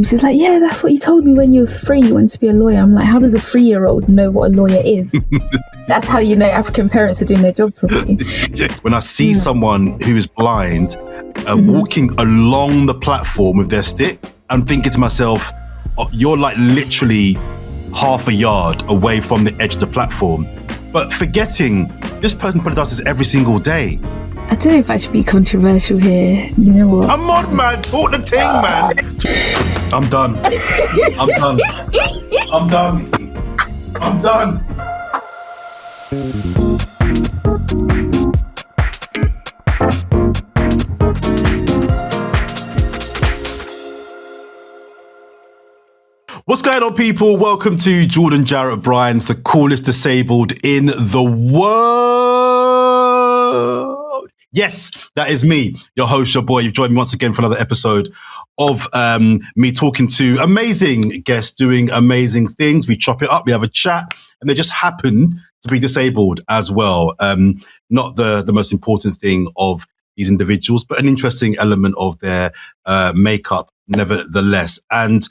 She's like, yeah, that's what you told me when you was 3, you wanted to be a lawyer. I'm like, how does a 3-year-old know what a lawyer is? That's how you know African parents are doing their job properly. When I see someone who is blind walking along the platform with their stick, I'm thinking to myself, oh, you're like literally half a yard away from the edge of the platform. But forgetting, this person probably does this every single day. I don't know if I should be controversial here. You know what? Come on, man. Talk the thing, man. I'm done. I'm done. I'm done. I'm done. What's going on, people? Welcome to Jordan Jarrett-Bryan's The Coolest Disabled in the World. Yes, that is me, your host, your boy. You've joined me once again for another episode of me talking to amazing guests doing amazing things. We chop it up, we have a chat, and they just happen to be disabled as well. Not the most important thing of these individuals, but an interesting element of their makeup nevertheless. And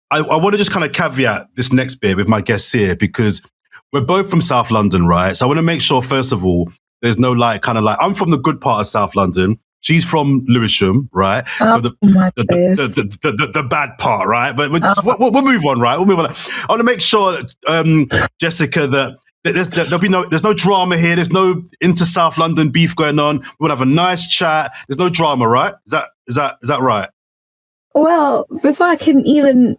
I want to just kind of caveat this next bit with my guests here because we're both from South London, right? So I want to make sure, first of all, there's no I'm from the good part of South London. She's from Lewisham, right? So the bad part, right? But we'll move on, right? We'll move on. I want to make sure, Jessica, that there's no drama here. There's no inter-South London beef going on. We want to have a nice chat. There's no drama, right? Is that right? Well, before I can even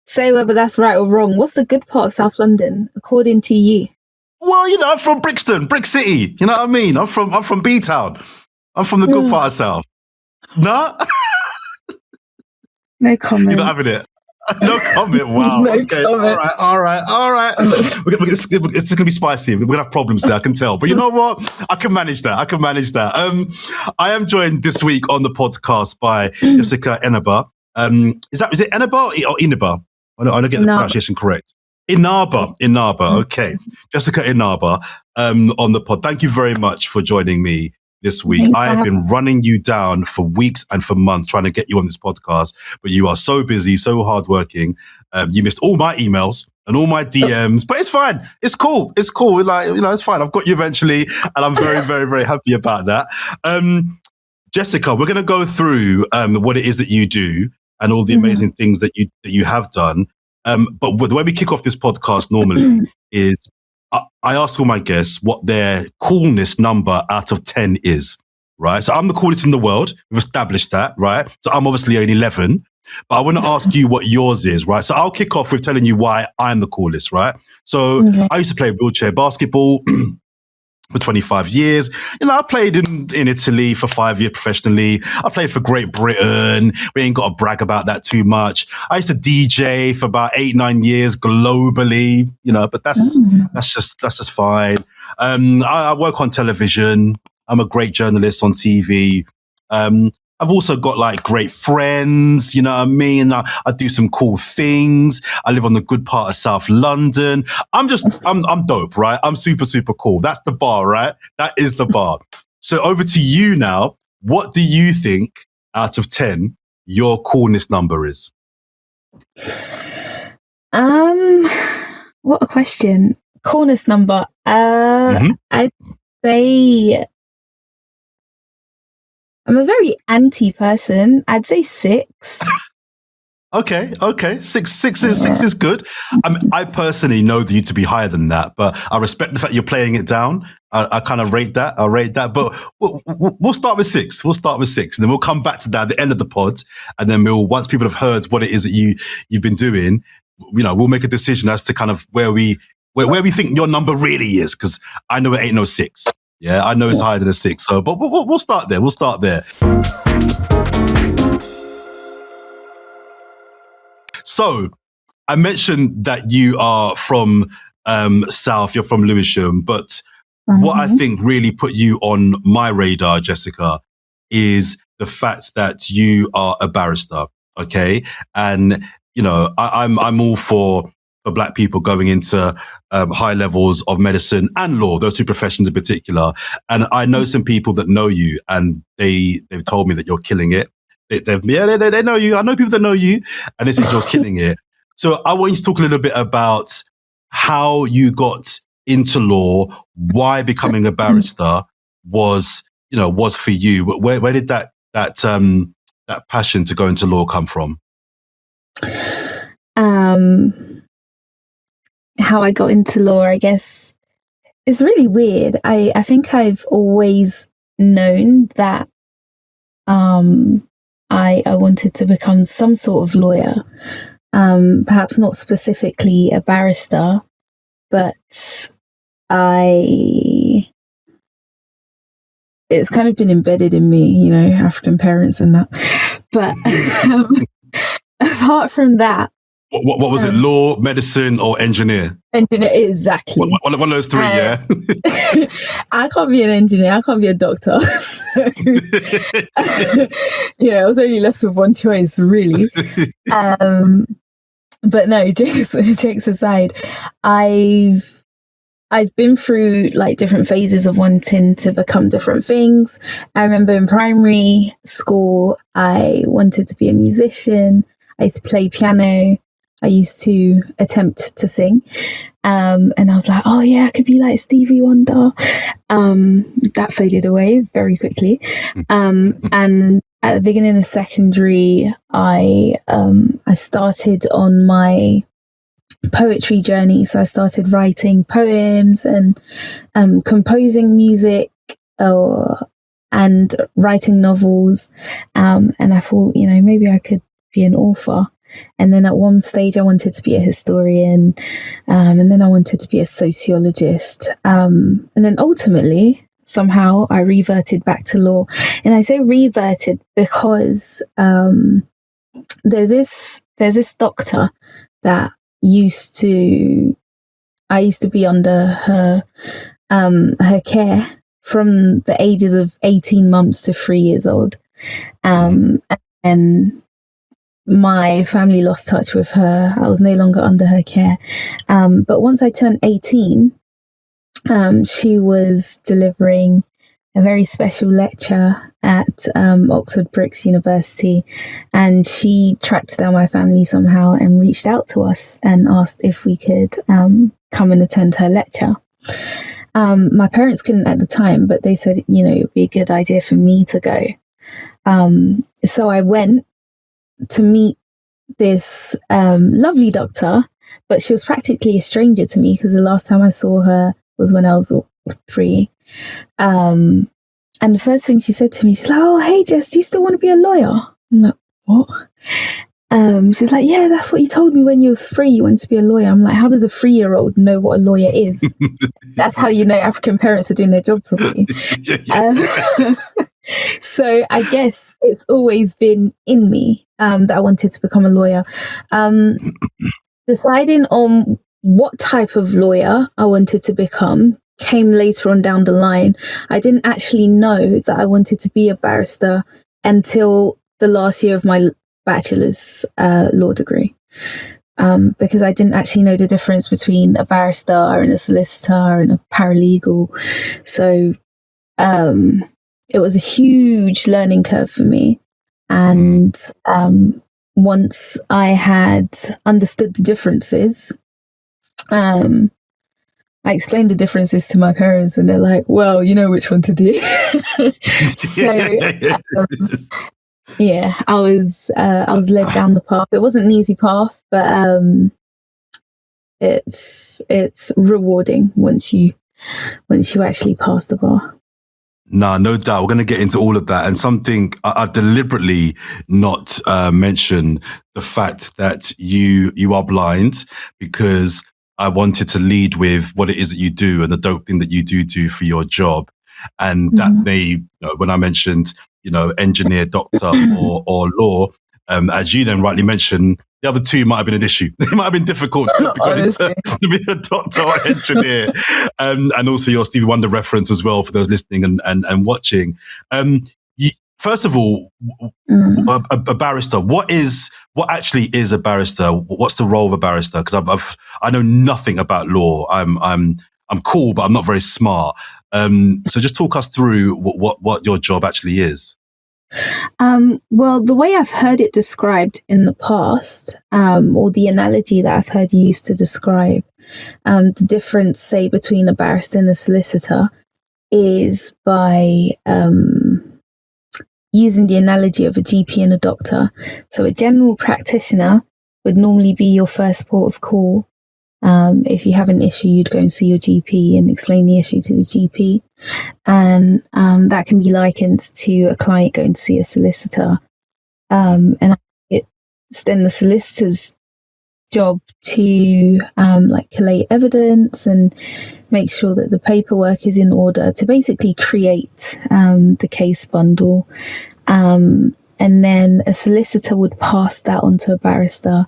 say whether that's right or wrong, what's the good part of South London, according to you? Well, you know, I'm from Brixton, Brick City. You know what I mean? I'm from B-Town. I'm from the good part of South. No? No comment. You're not having it? No comment. Wow. No okay. comment. All right. It's going to be spicy. We're going to have problems there, I can tell. But you know what? I can manage that. I am joined this week on the podcast by Jessikah Inaba. Is it Inaba or Inaba? I don't get the pronunciation correct. Inaba. Okay. Jessikah Inaba on the pod. Thank you very much for joining me this week. I have been running you down for weeks and for months trying to get you on this podcast, but you are so busy, so hardworking. You missed all my emails and all my DMs, but it's fine. It's cool. It's fine. I've got you eventually, and I'm very, very, very happy about that. Jessica, we're going to go through what it is that you do and all the amazing things that you have done. But the way we kick off this podcast normally is I ask all my guests what their coolness number out of 10 is, right? So I'm the coolest in the world. We've established that, right? So I'm obviously an 11, but I want to ask you what yours is, right? So I'll kick off with telling you why I'm the coolest, right? So I used to play wheelchair basketball for 25 years. You know, I played in Italy for 5 years professionally. I played for Great Britain. We ain't got to brag about that too much. I used to DJ for about 8-9 years globally, you know, but that's just fine. I work on television. I'm a great journalist on TV. I've also got like great friends, you know what I mean? I do some cool things. I live on the good part of South London. I'm dope, right? I'm super, super cool. That's the bar, right? That is the bar. So over to you now. What do you think out of 10 your coolness number is? What a question. Coolness number. I'd say I'm a very anti person. I'd say 6. Okay. Six is good. I personally know you to be higher than that, but I respect the fact you're playing it down. I kind of rate that. But we'll start with 6. And then we'll come back to that at the end of the pod. And then once people have heard what it is that you've been doing, you know, we'll make a decision as to kind of where we think your number really is. Because I know it ain't no 6. Yeah, I know it's higher than a 6. So, but we'll start there. So, I mentioned that you are from South. You're from Lewisham, but what I think really put you on my radar, Jessica, is the fact that you are a barrister. Okay, and you know, I'm all for Black people going into high levels of medicine and law, those two professions in particular. And I know some people that know you, and they've told me that you're killing it. They know you. I know people that know you, and they said you're killing it. So I want you to talk a little bit about how you got into law, why becoming a barrister was for you. Where did that passion to go into law come from? How I got into law, I guess, it's really weird. I think I've always known that I wanted to become some sort of lawyer, perhaps not specifically a barrister, but it's kind of been embedded in me, African parents and that. But apart from that, what was it? Law, medicine, or engineer? Engineer, exactly. One of those three, yeah. I can't be an engineer. I can't be a doctor. So, I was only left with one choice, really. But no, jokes aside, I've been through like different phases of wanting to become different things. I remember in primary school, I wanted to be a musician. I used to play piano. I used to attempt to sing. And I was like, oh yeah, I could be like Stevie Wonder. That faded away very quickly. And at the beginning of secondary, I started on my poetry journey. So I started writing poems and composing music and writing novels. And I thought, maybe I could be an author. And then at one stage I wanted to be a historian, and then I wanted to be a sociologist. And then ultimately, somehow I reverted back to law. And I say reverted because there's this doctor that I used to be under her care from the ages of 18 months to 3 years old. And my family lost touch with her. I was no longer under her care. But once I turned 18, she was delivering a very special lecture at Oxford Brookes University, and she tracked down my family somehow and reached out to us and asked if we could come and attend her lecture. My parents couldn't at the time, but they said, it would be a good idea for me to go. So I went to meet this lovely doctor, but she was practically a stranger to me because the last time I saw her was when I was 3. And the first thing she said to me, she's like, oh, hey, Jess, do you still want to be a lawyer? I'm like, what? She's like, yeah, that's what you told me when you was 3, you wanted to be a lawyer. I'm like, how does a 3-year-old know what a lawyer is? That's how African parents are doing their job properly. So I guess it's always been in me that I wanted to become a lawyer. Deciding on what type of lawyer I wanted to become came later on down the line. I didn't actually know that I wanted to be a barrister until the last year of my bachelor's law degree, because I didn't actually know the difference between a barrister and a solicitor and a paralegal. So it was a huge learning curve for me. And once I had understood the differences, I explained the differences to my parents, and they're like, well, you know which one to do. I was led down the path. It wasn't an easy path, but it's rewarding once you actually pass the bar. No doubt. We're going to get into all of that. And something I've deliberately not mentioned, the fact that you are blind, because I wanted to lead with what it is that you do and the dope thing that you do for your job. And that may, when I mentioned, engineer, doctor or law, as you then rightly mentioned, the other two might have been an issue. It might have been difficult to be a doctor or engineer. And also your Stevie Wonder reference as well for those listening and watching. First of all, a barrister. What actually is a barrister? What's the role of a barrister? Because I know nothing about law. I'm cool, but I'm not very smart. So just talk us through what your job actually is. Well, the way I've heard it described in the past, or the analogy that I've heard used to describe the difference, say, between a barrister and a solicitor is by using the analogy of a GP and a doctor. So a general practitioner would normally be your first port of call. If you have an issue, you'd go and see your GP and explain the issue to the GP. And that can be likened to a client going to see a solicitor. And it's then the solicitor's job to collate evidence and make sure that the paperwork is in order to basically create the case bundle. And then a solicitor would pass that on to a barrister.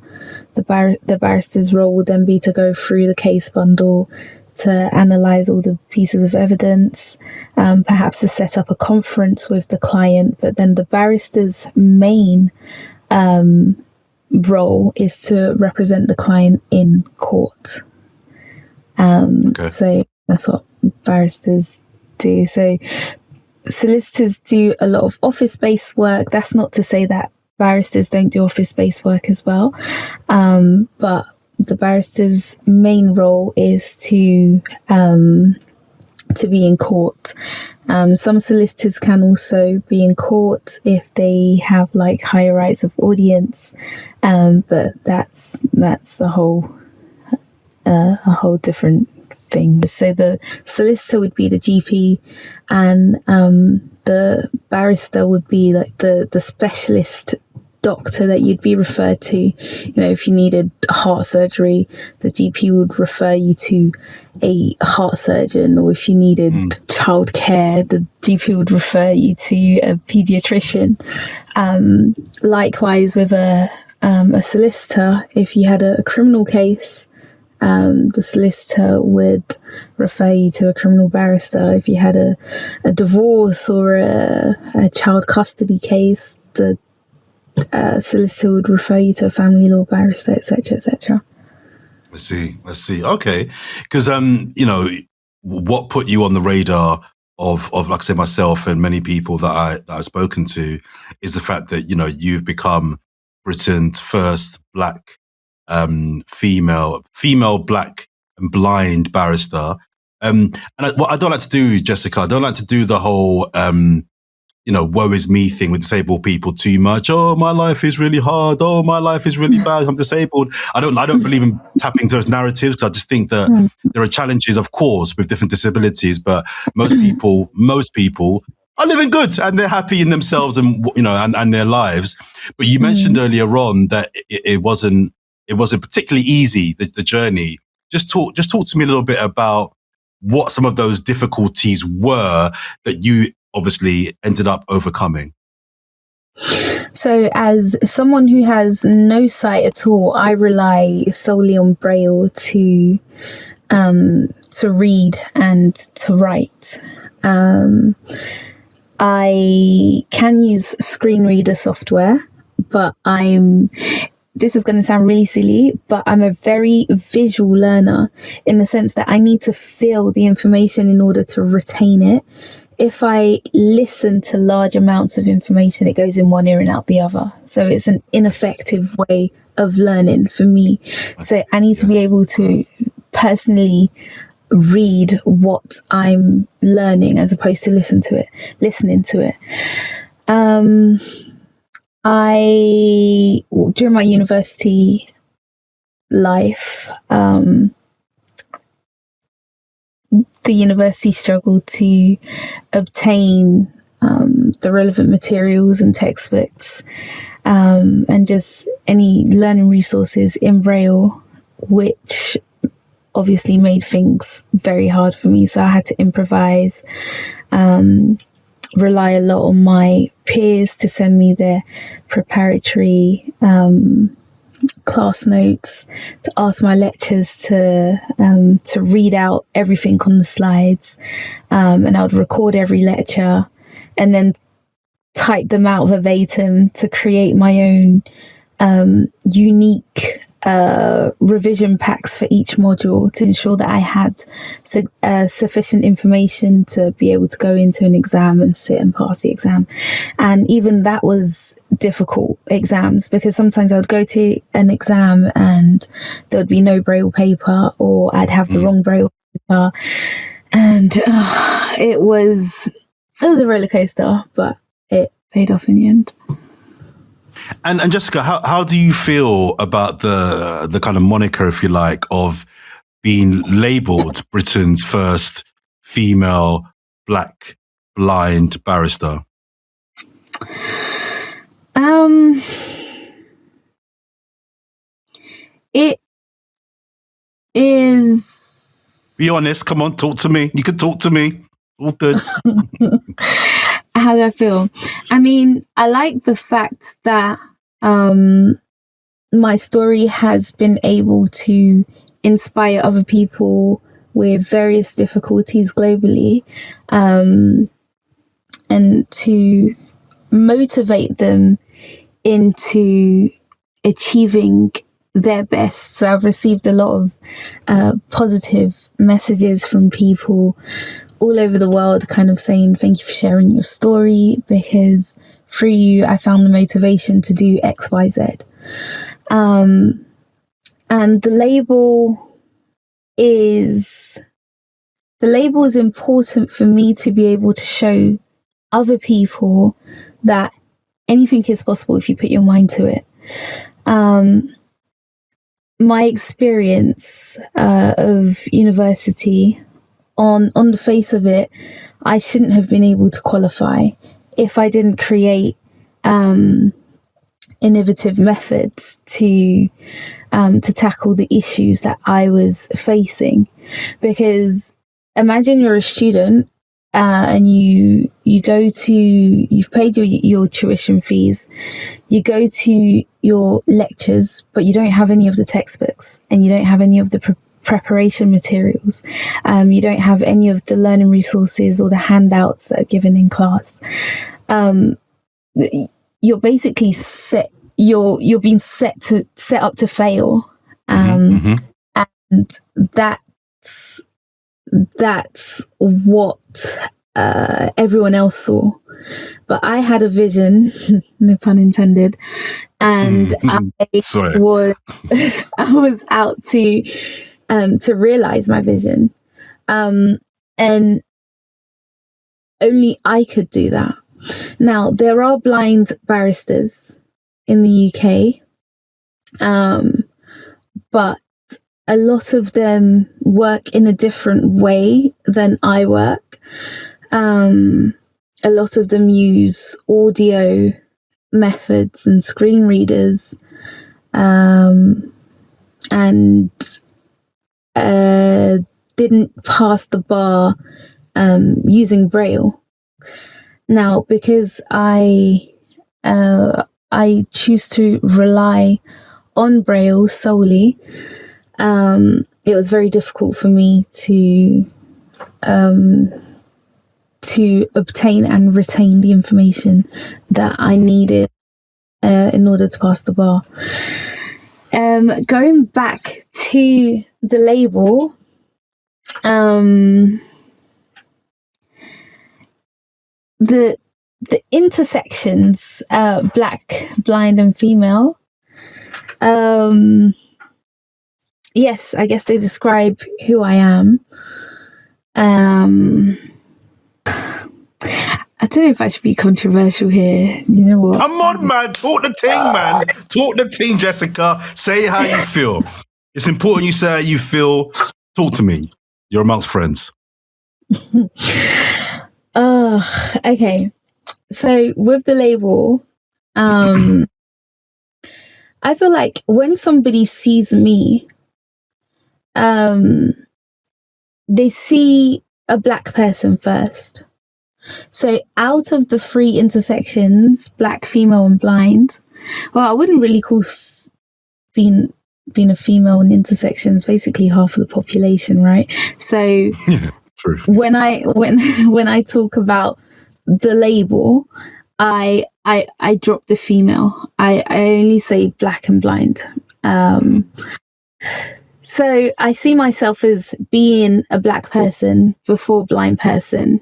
The barrister's role would then be to go through the case bundle, to analyse all the pieces of evidence, perhaps to set up a conference with the client. But then the barrister's main role is to represent the client in court. So that's what barristers do. So solicitors do a lot of office-based work. That's not to say that barristers don't do office-based work as well. But the barrister's main role is to be in court. Some solicitors can also be in court if they have like higher rights of audience, but that's a whole different thing. So the solicitor would be the GP, and the barrister would be like the specialist doctor that you'd be referred to. You know, if you needed heart surgery, the GP would refer you to a heart surgeon, or if you needed childcare, the GP would refer you to a pediatrician. Likewise with a solicitor, if you had a criminal case, the solicitor would refer you to a criminal barrister. If you had a divorce or a child custody case, the solicitor would refer you to a family law barrister, etc., etc. I see. Okay, because what put you on the radar of like I say myself and many people that I've spoken to is the fact that you've become Britain's first black female black and blind barrister. What I don't like to do, Jessica, I don't like to do the whole woe is me thing with disabled people too much. Oh, my life is really hard. Oh, my life is really bad. I'm disabled. I don't believe in tapping into those narratives, because I just think that there are challenges, of course, with different disabilities, but most people are living good and they're happy in themselves and and their lives. But you mentioned earlier on that it wasn't particularly easy, the journey. Just talk to me a little bit about what some of those difficulties were that you obviously ended up overcoming. So as someone who has no sight at all, I rely solely on Braille to read and to write. I can use screen reader software, but this is going to sound really silly, but I'm a very visual learner in the sense that I need to feel the information in order to retain it. If I listen to large amounts of information, it goes in one ear and out the other. So it's an ineffective way of learning for me. So I need to be able to personally read what I'm learning as opposed to listening to it. During my university life, the university struggled to obtain the relevant materials and textbooks, and just any learning resources in Braille, which obviously made things very hard for me. So I had to improvise, rely a lot on my peers to send me their preparatory class notes, to ask my lecturers to read out everything on the slides, and I would record every lecture and then type them out verbatim to create my own unique revision packs for each module to ensure that I had sufficient information to be able to go into an exam and sit and pass the exam. And even that was difficult exams, because sometimes I would go to an exam and there would be no Braille paper, or I'd have the wrong Braille paper. And it was a roller coaster, but it paid off in the end. And Jessica, how do you feel about the kind of moniker, if you like, of being labelled Britain's first female Black blind barrister? It is. Be honest. Come on, talk to me. You can talk to me. All good. How do I feel? I mean, I like the fact that my story has been able to inspire other people with various difficulties globally, and to motivate them into achieving their best. So I've received a lot of positive messages from people all over the world, kind of saying thank you for sharing your story, because through you I found the motivation to do XYZ. And the label is important for me to be able to show other people that anything is possible if you put your mind to it. My experience of university, on the face of it, I shouldn't have been able to qualify if I didn't create innovative methods to tackle the issues that I was facing. Because imagine you're a student and you've paid your tuition fees, you go to your lectures, but you don't have any of the textbooks and you don't have any of the preparation materials. You don't have any of the learning resources or the handouts that are given in class. You're basically you're being set up to fail. And that's what everyone else saw. But I had a vision, no pun intended, and I was out to realize my vision, and only I could do that. Now, there are blind barristers in the UK, but a lot of them work in a different way than I work. A lot of them use audio methods and screen readers, and didn't pass the bar using Braille. Now, because I choose to rely on Braille solely, it was very difficult for me to obtain and retain the information that I needed in order to pass the bar. Going back to the label, the intersections, black, blind, and female, yes, I guess they describe who I am. I don't know if I should be controversial here. You know what? Come on, man. Talk the ting, man. Talk the ting, Jessica. Say how you feel. It's important you say how you feel. Talk to me. You're amongst friends. Okay. So with the label, I feel like when somebody sees me, they see a black person first. So out of the 3 intersections, black, female, and blind, well, I wouldn't really call being a female in intersections basically half of the population, right? So yeah, true. When I talk about the label, I drop the female. I only say black and blind. So I see myself as being a Black person before blind person,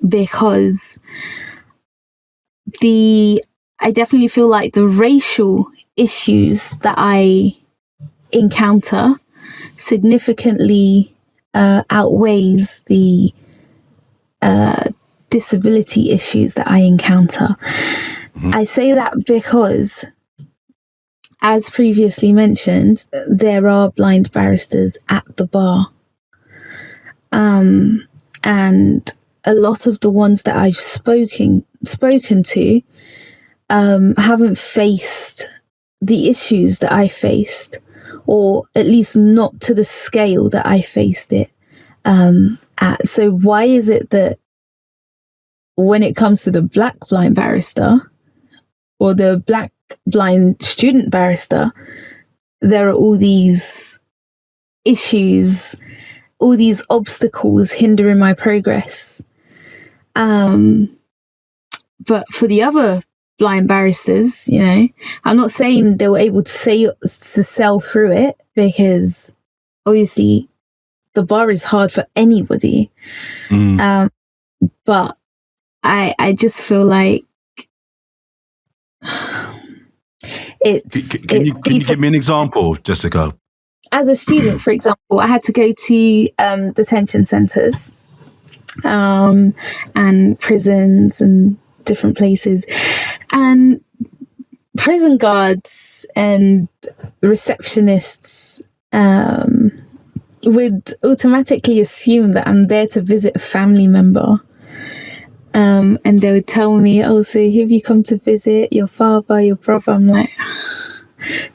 because I definitely feel like the racial issues that I encounter significantly outweighs the disability issues that I encounter. I say that because, as previously mentioned, there are blind barristers at the bar. And a lot of the ones that I've spoken to haven't faced the issues that I faced, or at least not to the scale that I faced it at. So why is it that when it comes to the Black blind barrister or the Black blind student barrister, there are all these issues, all these obstacles hindering my progress? But for the other blind barristers, you know, I'm not saying they were able to sell through it, because obviously the bar is hard for anybody. But I just feel like Can you give me an example, Jessica? As a student, for example, I had to go to detention centres and prisons and different places, and prison guards and receptionists would automatically assume that I'm there to visit a family member. And they would tell me, oh, so have you come to visit your father, your brother? I'm like,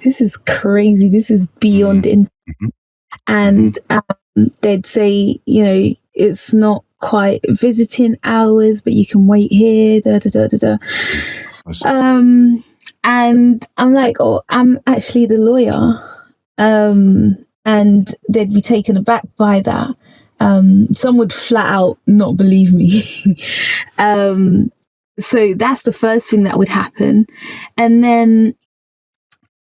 this is crazy. This is beyond insane. And they'd say, you know, it's not quite visiting hours, but you can wait here. And I'm like, oh, I'm actually the lawyer. And they'd be taken aback by that. Some would flat out not believe me. So that's the first thing that would happen. And then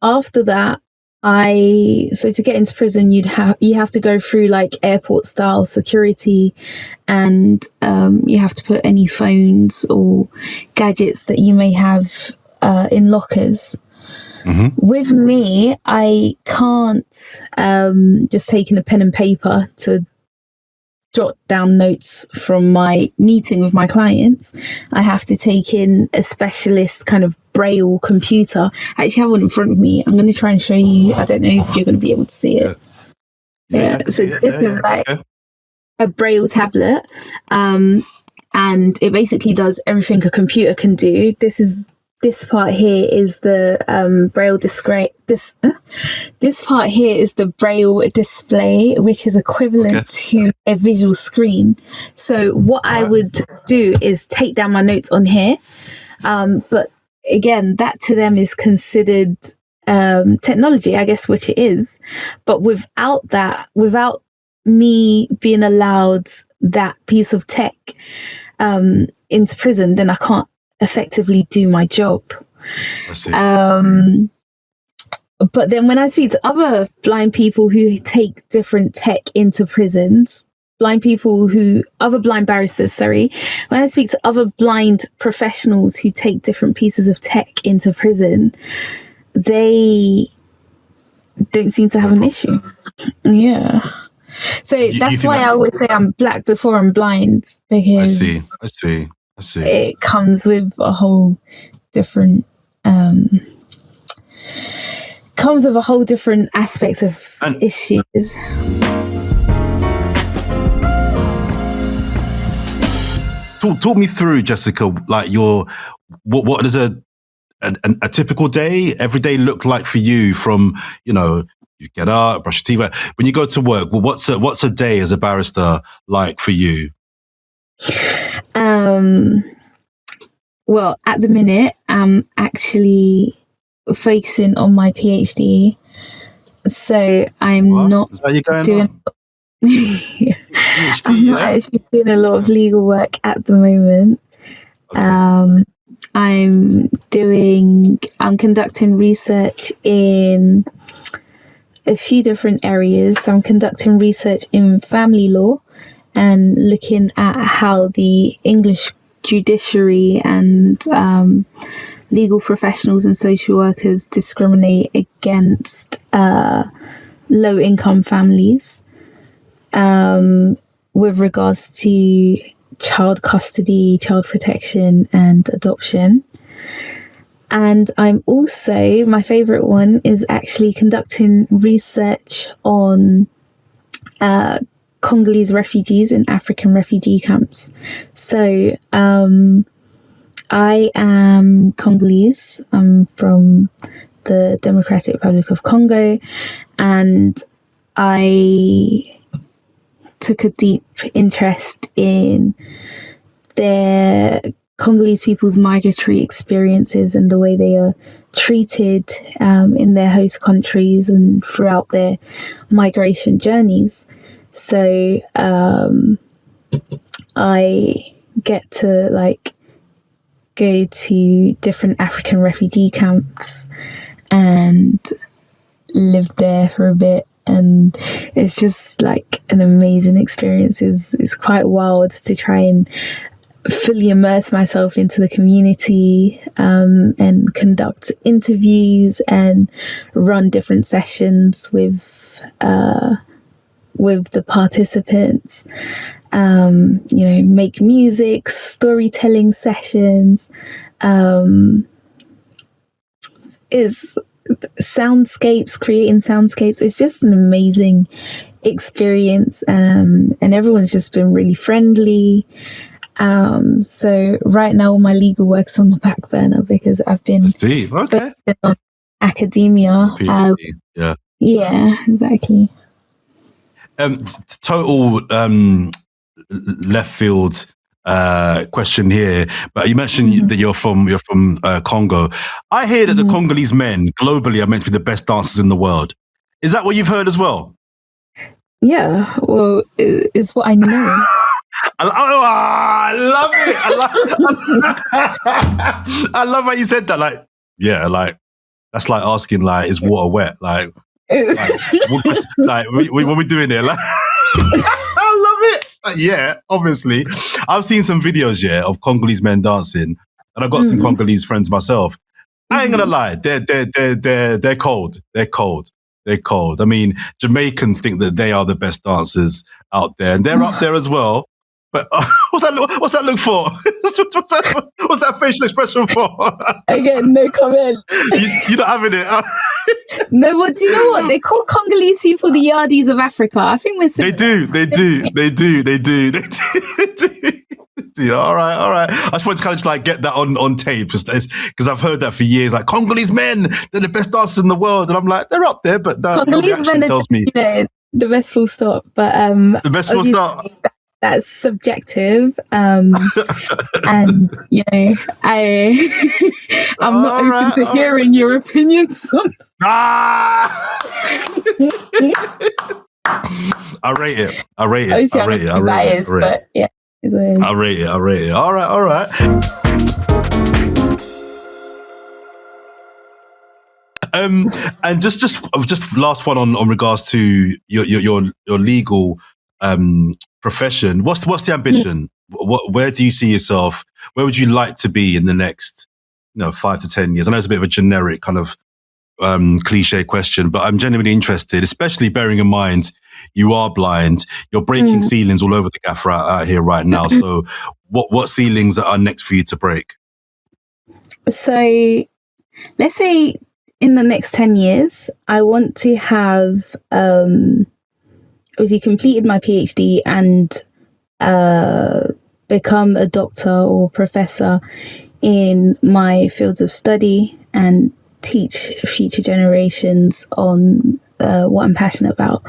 after that, so to get into prison, you have to go through like airport style security, and you have to put any phones or gadgets that you may have in lockers. With me, I can't just take in a pen and paper to jot down notes from my meeting with my clients. I have to take in a specialist kind of braille computer. I actually have one in front of me. I'm going to try and show you. I don't know if you're going to be able to see it. This is like a braille tablet, and it basically does everything a computer can do. This part here is the braille display. This part here is the braille display, which is equivalent to a visual screen. So what I would do is take down my notes on here. But again, that to them is considered technology, I guess, which it is. But without me being allowed that piece of tech into prison, then I can't effectively do my job. I see. But then when I speak to other blind people who take different tech into prisons, other blind barristers, when I speak to other blind professionals who take different pieces of tech into prison, they don't seem to have an issue. Yeah. So that's why I would say I'm Black before I'm blind, because I see. it comes with a whole different aspect of issues. Talk me through, Jessica, like what does a typical day, every day look like for you? From, you know, you get up, brush your teeth, when you go to work, well, what's a day as a barrister like for you? Well, at the minute, I'm actually focusing on my PhD, so I'm not doing. I'm not actually doing a lot of legal work at the moment. I'm conducting research in a few different areas. So I'm conducting research in family law and looking at how the English judiciary and legal professionals and social workers discriminate against low-income families with regards to child custody, child protection, and adoption. And I'm also, my favourite one is actually conducting research on Congolese refugees in African refugee camps. So I am Congolese. I'm from the Democratic Republic of Congo, and I took a deep interest in their Congolese people's migratory experiences and the way they are treated in their host countries and throughout their migration journeys. So I get to go to different African refugee camps and live there for a bit. And it's just an amazing experience. It's quite wild to try and fully immerse myself into the community and conduct interviews and run different sessions with the participants, make music, storytelling sessions, creating soundscapes. It's just an amazing experience, and everyone's just been really friendly. So right now all my legal work's on the back burner because I've been on academia. Yeah, exactly. Total left field question here, but you mentioned that you're from Congo. I hear that the Congolese men globally are meant to be the best dancers in the world. Is that what you've heard as well? Yeah, well, it's what I know. I love it. I love how you said that. That's like asking, is water wet? What are we doing here? I love it. Yeah, obviously. I've seen some videos, of Congolese men dancing, and I've got some Congolese friends myself. I ain't gonna lie, they're cold. They're cold. I mean, Jamaicans think that they are the best dancers out there, and they're up there as well. But what's that look for? what's that facial expression for? Again, no comment. You're not having it. No, but do you know what? They call Congolese people the yardies of Africa. I think we're similar. They do. All right. I just wanted to kind of get that on tape because I've heard that for years. Congolese men, they're the best dancers in the world, and I'm like, they're up there, but Congolese men tells me the best full stop. But the best full stop. That's subjective, and I'm not open to hearing your opinions. I rate it. Obviously, I'm biased, but yeah, I rate it. All right. And just last one on regards to your legal profession. What's the ambition? Where do you see yourself? Where would you like to be in the next 5 to 10 years? I know it's a bit of a generic kind of cliche question, but I'm genuinely interested, especially bearing in mind you are blind. You're breaking ceilings all over the gaffer out here right now. So what ceilings are next for you to break? So let's say in the next 10 years, I want to have obviously completed my PhD and become a doctor or professor in my fields of study and teach future generations on what I'm passionate about.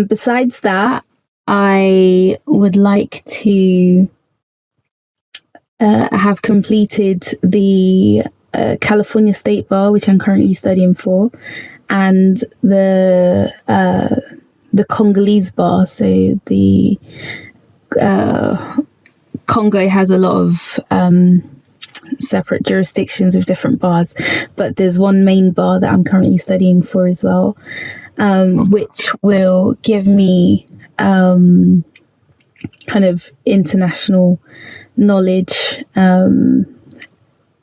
Besides that, I would like to have completed the California State Bar, which I'm currently studying for, and the Congolese bar. So the Congo has a lot of separate jurisdictions with different bars, but there's one main bar that I'm currently studying for as well. which will give me kind of international knowledge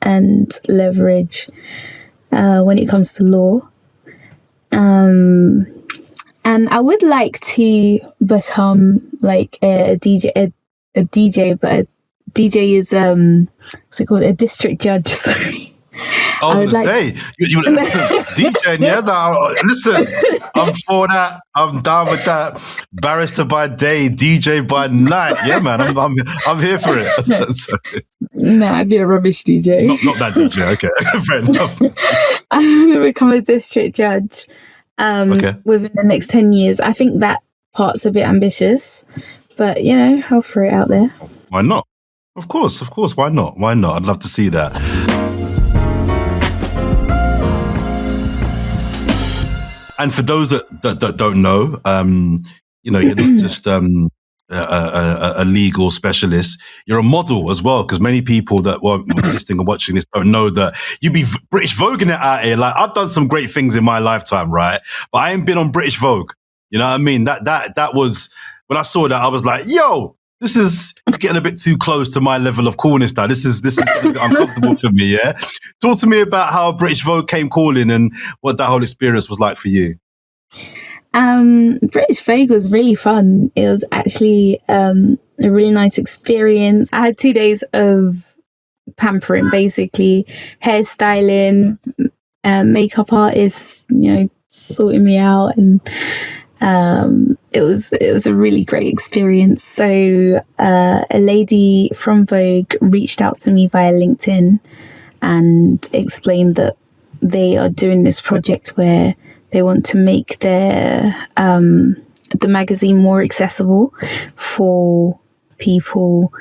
and leverage when it comes to law. And I would like to become like a DJ, but a DJ is what's it called? A district judge. Sorry. I was going to say, you DJ, yeah. Now, listen, I'm for that. I'm down with that. Barrister by day, DJ by night. Yeah, man, I'm here for it. Nah, I'd be a rubbish DJ. Not that DJ. Okay, fair enough. I'm going to become a district judge within the next 10 years. I think that part's a bit ambitious, but I'll throw it out there. Why not? Of course. Why not? I'd love to see that. And for those that don't know, you're not just a legal specialist. You're a model as well, because many people that weren't listening or watching this don't know that you be British Voguing it out here. Like, I've done some great things in my lifetime, right? But I ain't been on British Vogue. You know what I mean? That was, when I saw that, I was like, yo, this is getting a bit too close to my level of coolness now. This is uncomfortable for me, yeah? Talk to me about how British Vogue came calling and what that whole experience was like for you. British Vogue was really fun. It was actually a really nice experience. I had 2 days of pampering, basically. Hairstyling, makeup artists, sorting me out, and it was a really great experience. So a lady from Vogue reached out to me via LinkedIn and explained that they are doing this project where they want to make their the magazine more accessible for people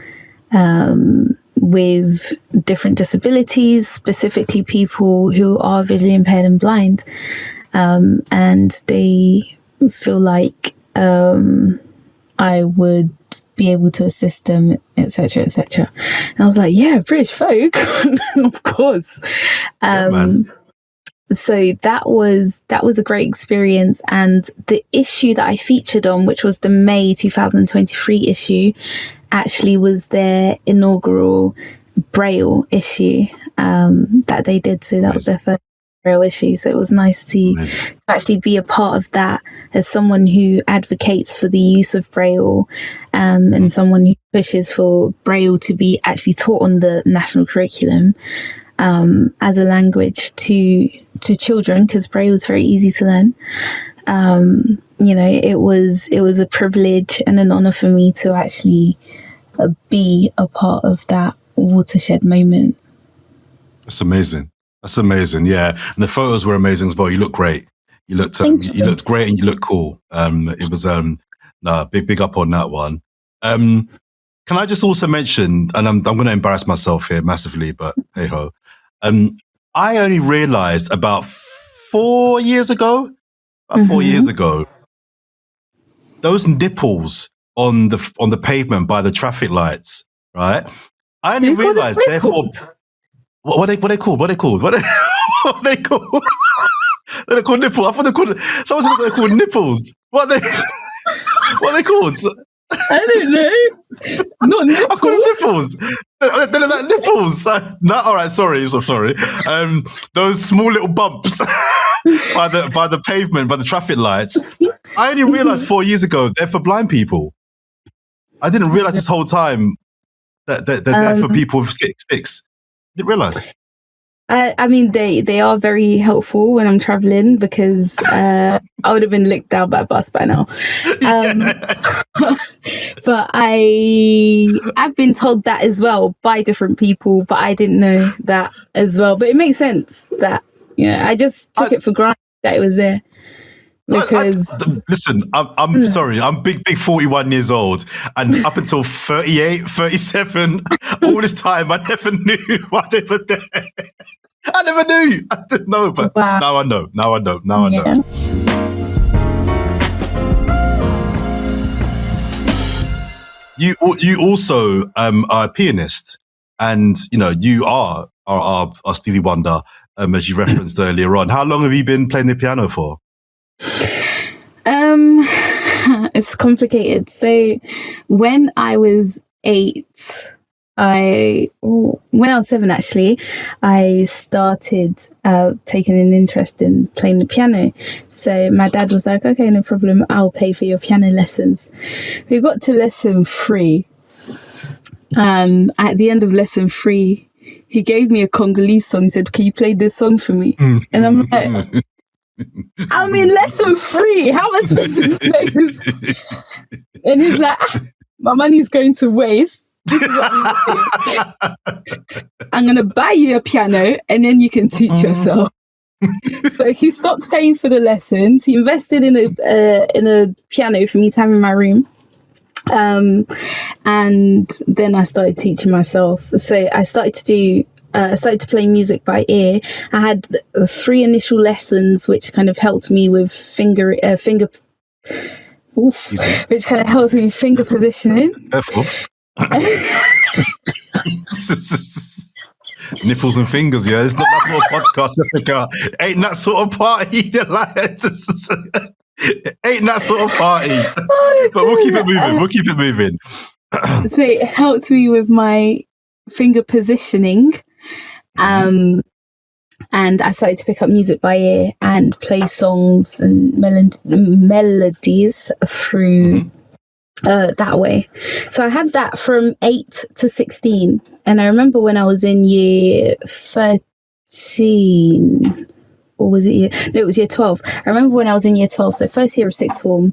with different disabilities, specifically people who are visually impaired and blind, and they feel like I would be able to assist them, etc., etc. And I was like, yeah, British Vogue, of course. So that was a great experience. And the issue that I featured on, which was the May 2023 issue, actually was their inaugural Braille issue that they did. So that was their first Braille issue. So it was nice to actually be a part of that as someone who advocates for the use of Braille and someone who pushes for Braille to be actually taught on the national curriculum as a language to children, because Braille was very easy to learn. It was a privilege and an honor for me to actually be a part of that watershed moment. That's amazing. Yeah, and the photos were amazing as well. You look great. You looked great, and you look cool. It was big up on that one. Can I just also mention, and I'm going to embarrass myself here massively, but hey ho. I only realized about 4 years ago, those nipples on the pavement by the traffic lights, right? I only realized, therefore, what are they called? What are they called? They're called nipples. I thought they're called. Someone said they're called nipples. What are they called? I don't know. Not nipples. I call them nipples. They're like nipples. All right, sorry. Those small little bumps by the pavement, by the traffic lights. I only realized 4 years ago they're for blind people. I didn't realize this whole time that they're there for people with sticks. Didn't realize. I mean, they are very helpful when I'm traveling, because I would have been licked down by a bus by now. But I've been told that as well by different people, but I didn't know that as well. But it makes sense that, I just took it for granted that it was there. Because listen, I'm sorry, I'm big 41 years old, and up until 38, 37, all this time I never knew why they were there. I never knew. I didn't know, but now I know. Now I know. You also are a pianist, and you are our Stevie Wonder, as you referenced earlier on. How long have you been playing the piano for? It's complicated. So when I was 8, when I was 7 actually, I started taking an interest in playing the piano. So my dad was like, okay, no problem, I'll pay for your piano lessons. We got to lesson 3. At the end of lesson 3, he gave me a Congolese song. He said, can you play this song for me? And I'm like, I'm in lesson 3. How am I supposed to play this? And he's like, my money's going to waste. This is what I'm going to buy you a piano and then you can teach yourself. So he stopped paying for the lessons. He invested in a piano for me to have in my room. And then I started teaching myself. So I started to play music by ear. I had 3 initial lessons, which kind of helped me with finger positioning. Careful. Nipples and fingers, yeah. It's not that sort of podcast, Jessica. Ain't that sort of party. Ain't that sort of party. But we'll keep it moving. So it helped me with my finger positioning. And I started to pick up music by ear and play songs and melodies through that way. So I had that from 8 to 16. And I remember when I was in year 13, or was it it was year 12. I remember when I was in year 12, so first year of sixth form,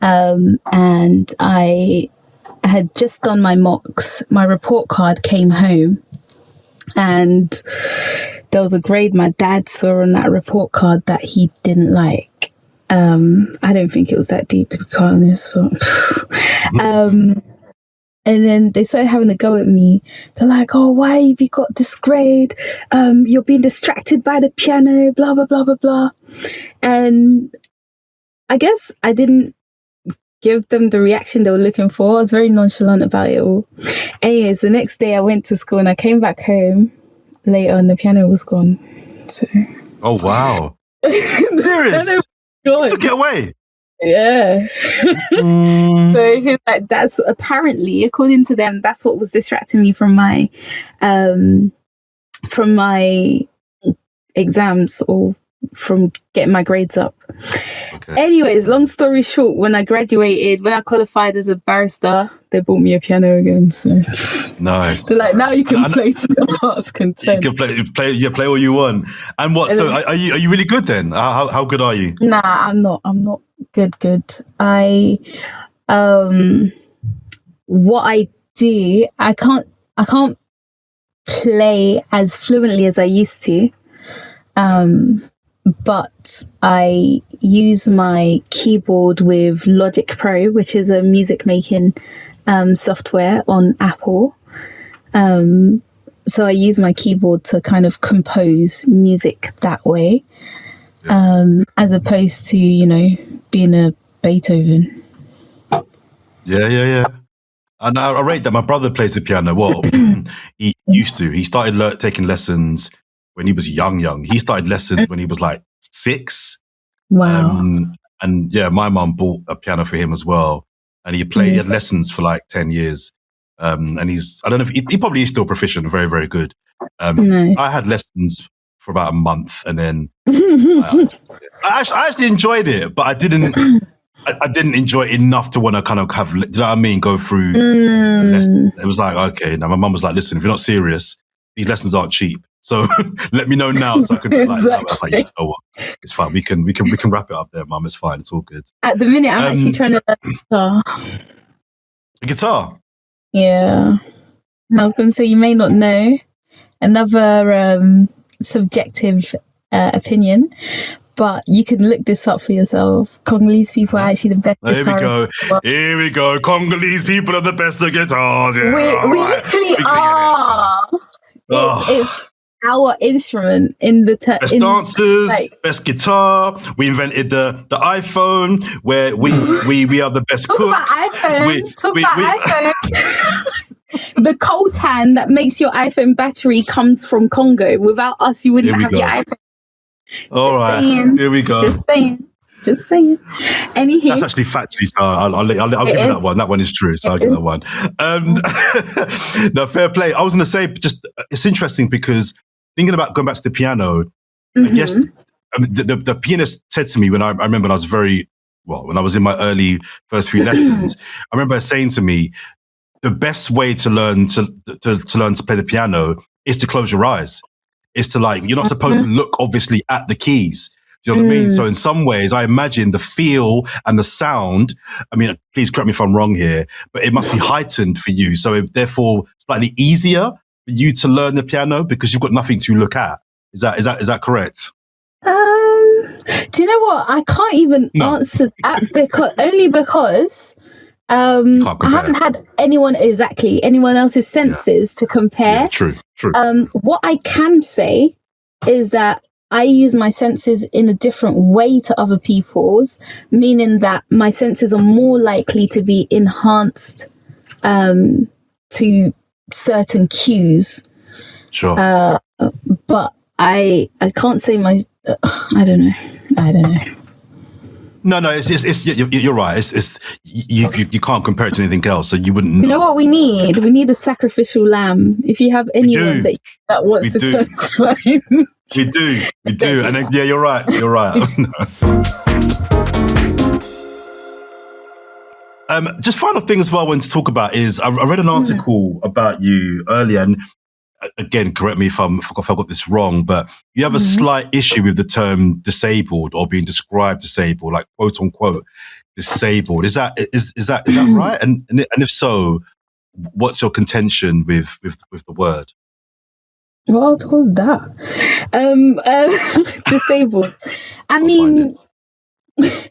and I had just done my mocks. My report card came home, and there was a grade my dad saw on that report card that he didn't like. I don't think it was that deep, to be quite honest, but and then they started having a go at me. They're like, oh, why have you got this grade? You're being distracted by the piano, blah, blah, blah, blah, blah. And I guess I didn't give them the reaction they were looking for. I was very nonchalant about it all. Anyways, the next day I went to school and I came back home later and the piano was gone. So. Oh, wow. Serious? You took it away? Yeah. So he's like, that's apparently, according to them, that's what was distracting me from my exams or from getting my grades up. Okay. Anyways, long story short, when I graduated, when I qualified as a barrister, they bought me a piano again. So nice. So like now you can play to your heart's content. You can play all you want. And what? So are you really good then? How good are you? Nah, I'm not good. I what I do, I can't play as fluently as I used to. But I use my keyboard with Logic Pro, which is a music making software on Apple. So I use my keyboard to kind of compose music that way, as opposed to, being a Beethoven. Yeah. And I rate that. My brother plays the piano. Well, he used to. He started taking lessons when he was young. He started lessons when he was like 6. Wow. And yeah, my mum bought a piano for him as well. And he had lessons for like 10 years. And I don't know if he probably is still proficient, very, very good. Nice. I had lessons for about a month and then I actually enjoyed it, but I didn't enjoy it enough to want to kind of have, do you know what I mean? Go through lessons. It was like, okay. Now my mum was like, listen, if you're not serious, these lessons aren't cheap. So let me know now so I can exactly. I was like, you know what? It's fine. We can wrap it up there, Mum. It's fine. It's all good. At the minute, I'm actually trying to learn guitar. Guitar? Yeah. I was going to say, you may not know, another subjective opinion, but you can look this up for yourself. Congolese people are actually the best guitarists. Here we go. Congolese people are the best at guitars. Yeah, we literally are. It's our instrument in the best dancers, best guitar. We invented the iPhone, where we are the best cooks. Talk about iPhone. The coltan that makes your iPhone battery comes from Congo. Without us, you wouldn't have your iPhone. All right, here we go. Just saying. Just saying. Anywho, that's actually factually, so I'll give you that one. That one is true, so I'll give that one. No, fair play. I was going to say, just it's interesting because thinking about going back to the piano, I guess the pianist said to me when I remember when I was when I was in my early first few lessons, I remember her saying to me, the best way to learn to learn to play the piano is to close your eyes. It's to you're not supposed to look obviously at the keys. Do you know what I mean? So in some ways, I imagine the feel and the sound, I mean, please correct me if I'm wrong here, but it must be heightened for you. So therefore slightly easier for you to learn the piano because you've got nothing to look at. Is that correct? Do you know what? I can't even answer that because I haven't had anyone else's senses to compare. Yeah, true. What I can say is that I use my senses in a different way to other people's, meaning that my senses are more likely to be enhanced to certain cues. Sure. But I can't say I don't know. No, it's you're right. It's you can't compare it to anything else, so you wouldn't know. You know what we need? We need a sacrificial lamb. If you have anyone that wants to turn flame. We do. And then, yeah, you're right. Just final thing as well I wanted to talk about is I read an article about you earlier, and again, correct me if I got this wrong, but you have a slight issue with the term disabled or being described disabled, like quote unquote disabled. Is that right? And if so, what's your contention with the word? What article's that? Disabled. I mean, it's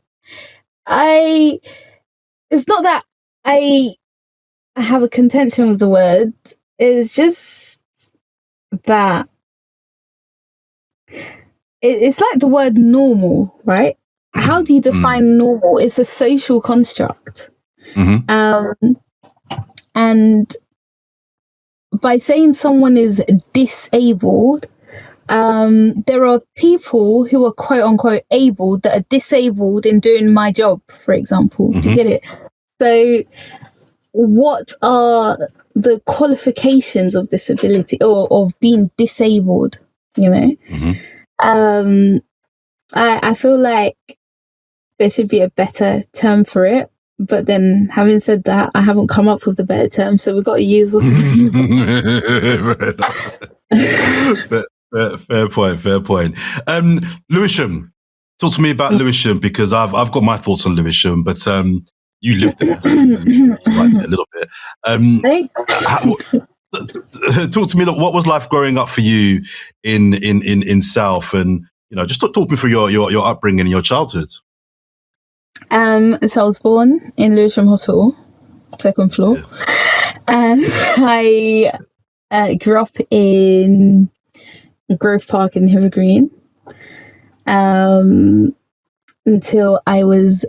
not that I have a contention with the word. It's just that it's like the word normal, right? How do you define normal? It's a social construct. And by saying someone is disabled, there are people who are quote unquote able that are disabled in doing my job, for example. Do you get it? So what are the qualifications of disability or of being disabled, you know? I feel like there should be a better term for it. But then, having said that, I haven't come up with the better term, so we've got to use what's Fair point. Lewisham, talk to me about Lewisham, because I've got my thoughts on Lewisham, but you lived there, so a little bit. Talk to me. What was life growing up for you in South, and just talk me through your upbringing and your childhood. So I was born in Lewisham Hospital, second floor. I grew up in Grove Park in Hither Green until I was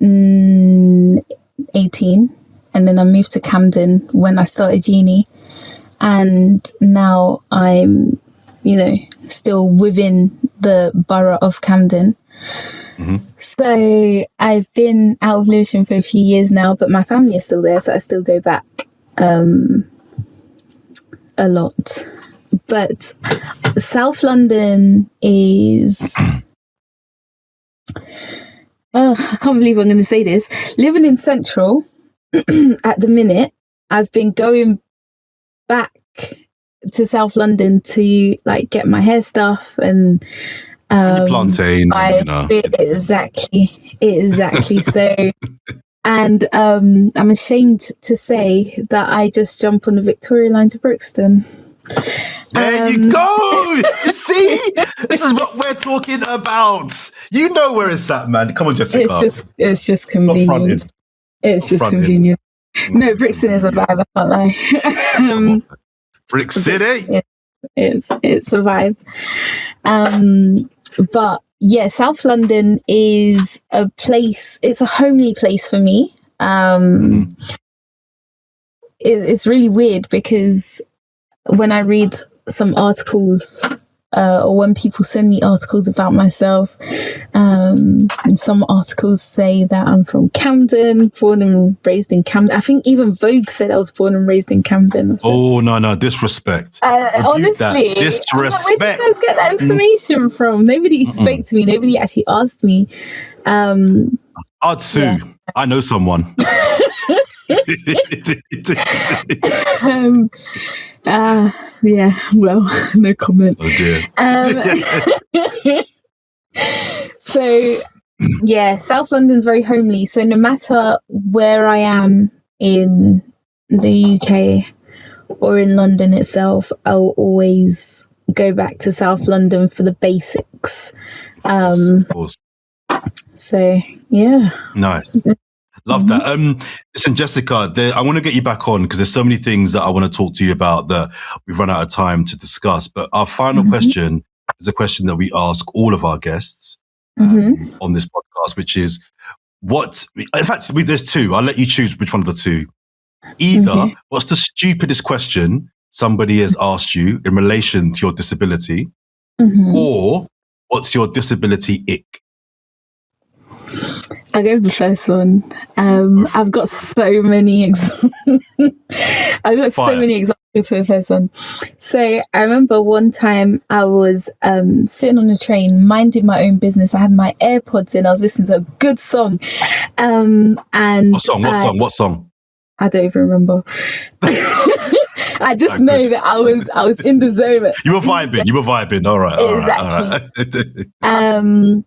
18, and then I moved to Camden when I started uni, and now I'm still within the borough of Camden. So I've been out of Lewisham for a few years now, but my family is still there, so I still go back a lot. But South London is I can't believe I'm going to say this. Living in Central at the minute, I've been going back to South London to get my hair stuff and plantain, exactly. So, and I'm ashamed to say that I just jump on the Victoria line to Brixton. There you go. You see, this is what we're talking about. You know where it's at, man. Come on, Jessica. It's just convenient. It's just convenient. No, Brixton is a vibe. I can't lie. Brick City. It's a vibe. But yeah, South London is a place. It's a homely place for me. It's really weird because when I read some articles or when people send me articles about myself. And some articles say that I'm from Camden, born and raised in Camden. I think even Vogue said I was born and raised in Camden. Oh, no, disrespect. Honestly, Disrespect. Where did you guys get that information from? Nobody spoke to me. Nobody actually asked me. I'd sue. Yeah. I know someone. Yeah, well, no comment. Oh dear. So, yeah, South London's very homely. So no matter where I am in the UK or in London itself, I'll always go back to South London for the basics. Of course. So, yeah. Nice. Love that. Listen, Jessica, I want to get you back on because there's so many things that I want to talk to you about that we've run out of time to discuss. But our final question is a question that we ask all of our guests on this podcast, which is in fact, there's two. I'll let you choose which one of the two. Either what's the stupidest question somebody has asked you in relation to your disability, or what's your disability ick? I'll go with the first one. I've got so many examples. So many examples for the first one. So I remember one time I was sitting on the train, minding my own business. I had my AirPods in. I was listening to a good song. And What song? I don't even remember. I just know that I was in the zone. You were vibing. All right. Exactly. All right.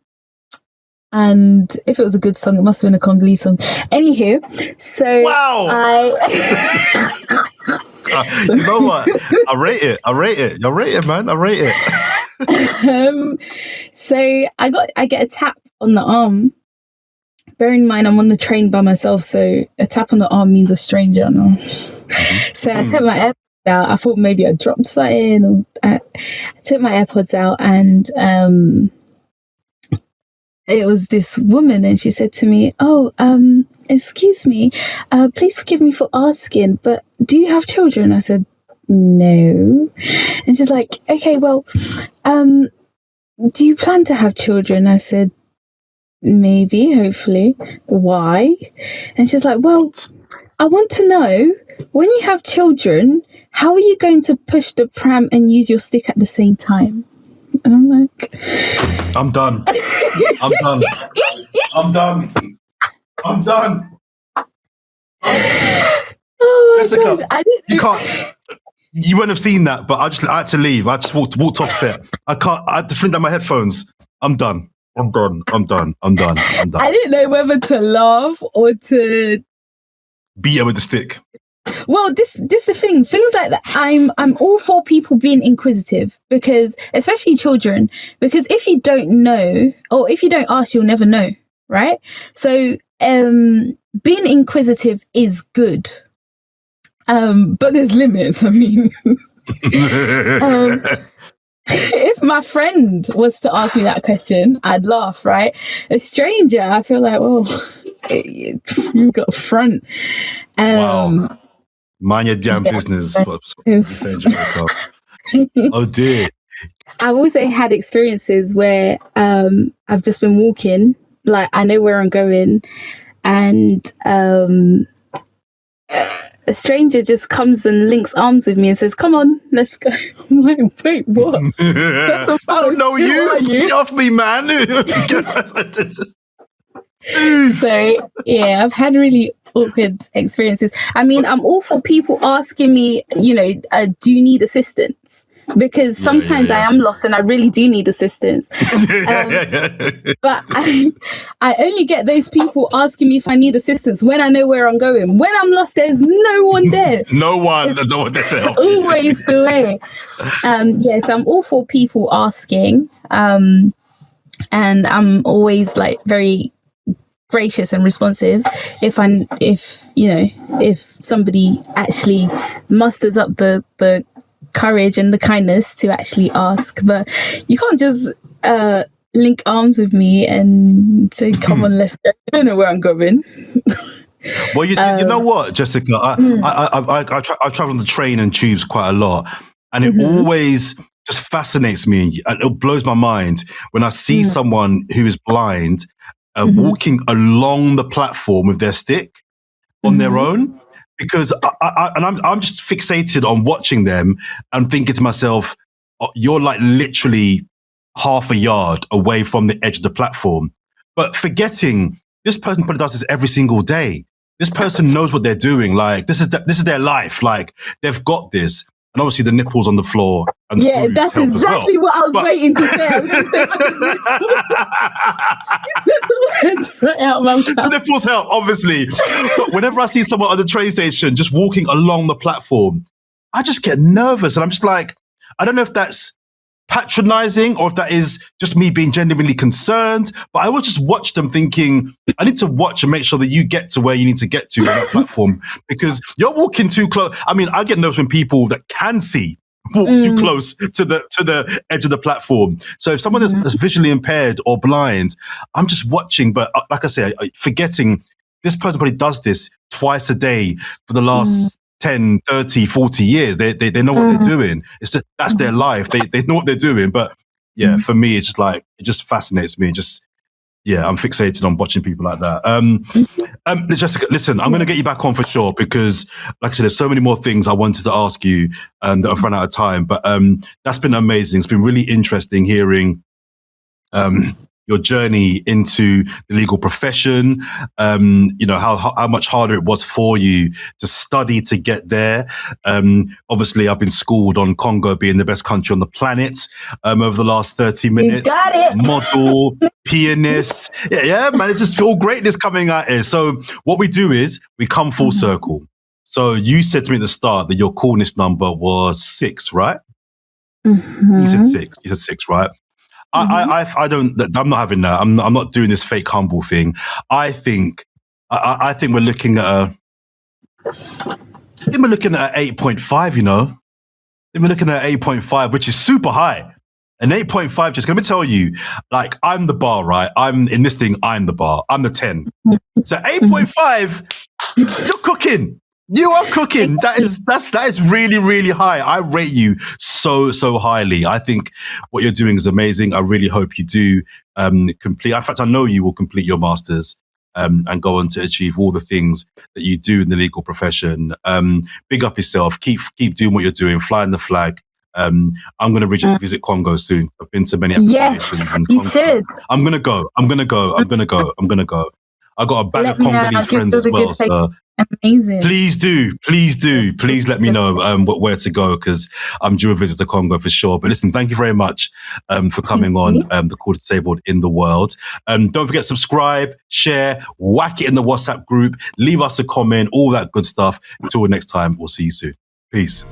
And if it was a good song, it must have been a Congolese song. Anywho, so wow. You know what? I rate it, man. I rate it. So I get a tap on the arm. Bear in mind, I'm on the train by myself, so a tap on the arm means a stranger. No? So I took my AirPods out. I thought maybe I dropped something. Or I took my AirPods out and it was this woman and she said to me, excuse me, please forgive me for asking, but do you have children? I said, no. And she's like, okay, well, do you plan to have children? I said, maybe, hopefully. Why? And she's like, well, I want to know, when you have children, how are you going to push the pram and use your stick at the same time? And I'm like, I'm done. Oh my Jessica, gosh, you wouldn't have seen that, but I had to leave. I just walked off set. I had to fling down my headphones. I'm done. I didn't know whether to laugh or to beat her with the stick. Well, this is the thing. Things like that. I'm all for people being inquisitive, because, especially children, because if you don't know, or if you don't ask, you'll never know, right? So, being inquisitive is good, but there's limits. I mean, if my friend was to ask me that question, I'd laugh, right? A stranger, I feel like, oh, you've got a front. Wow. Mind your damn business. Oh dear. I've also had experiences where I've just been walking, like I know where I'm going, and a stranger just comes and links arms with me and says, "Come on, let's go." I'm like, wait, what? I don't know you. Get off me, man. So yeah, I've had really awkward experiences. I mean, I'm all for people asking me, do you need assistance? Because sometimes I am lost and I really do need assistance. But I only get those people asking me if I need assistance when I know where I'm going. When I'm lost, there's no one there. No one there to help you. Always the way. So I'm all for people asking. And I'm always like very gracious and responsive if somebody actually musters up the courage and the kindness to actually ask. But you can't just link arms with me and say, "Come on, let's go." I don't know where I'm going. Well, you know what, Jessica, I travel on the train and tubes quite a lot, and it always just fascinates me, and it blows my mind when I see someone who is blind walking along the platform with their stick on their own, because I'm just fixated on watching them and thinking to myself, oh, you're like literally half a yard away from the edge of the platform, but forgetting this person probably does this every single day. This person knows what they're doing. Like this is their life. Like they've got this. And obviously the nipples on the floor. And yeah, that's exactly what I was waiting to say. I was going to say, right out my mouth. The nipples help, obviously. But whenever I see someone at the train station just walking along the platform, I just get nervous. And I'm just like, I don't know if that's patronizing or if that is just me being genuinely concerned, but I will just watch them thinking, I need to watch and make sure that you get to where you need to get to on that platform, because you're walking too close. I mean, I get nervous when people that can see walk too close to the edge of the platform. So if someone that's visually impaired or blind, I'm just watching, but like I say, forgetting this person probably does this twice a day for the last 10, 30, 40 years. They know what they're doing. It's just, that's their life. They know what they're doing. But yeah, for me, it's just like, it just fascinates me. Just, yeah, I'm fixated on watching people like that. Jessica, listen, I'm going to get you back on for sure, because like I said, there's so many more things I wanted to ask you that I've run out of time, but that's been amazing. It's been really interesting hearing your journey into the legal profession, how much harder it was for you to study to get there. Obviously, I've been schooled on Congo being the best country on the planet over the last 30 minutes. You got it. Model, pianist. Yeah, man, it's just all greatness coming out here. So what we do is we come full circle. So you said to me at the start that your coolness number was 6, right? You said 6. You said 6, right? I don't. I'm not having that. I'm not doing this fake humble thing. I think we're looking at a 8.5. You know, I think we're looking at 8.5, which is super high. An 8.5. Just let me tell you, like I'm the bar, right? I'm in this thing. I'm the bar. I'm the 10. So 8.5, you're cooking. You are cooking. That is really, really high. I rate you so highly. I think what you're doing is amazing. I really hope you do complete. In fact, I know you will complete your masters and go on to achieve all the things that you do in the legal profession. Big up yourself. Keep doing what you're doing. Flying the flag. I'm going to visit Congo soon. I've been to many applications. Yes, you should. I'm going to go. I got a bag of Congolese friends as well. So. Amazing. Please do. Please let me know where to go, because I'm due a visit to Congo for sure. But listen, thank you very much for coming on the Coolest Disabled in the World. Don't forget, subscribe, share, whack it in the WhatsApp group, leave us a comment, all that good stuff. Until next time, we'll see you soon. Peace.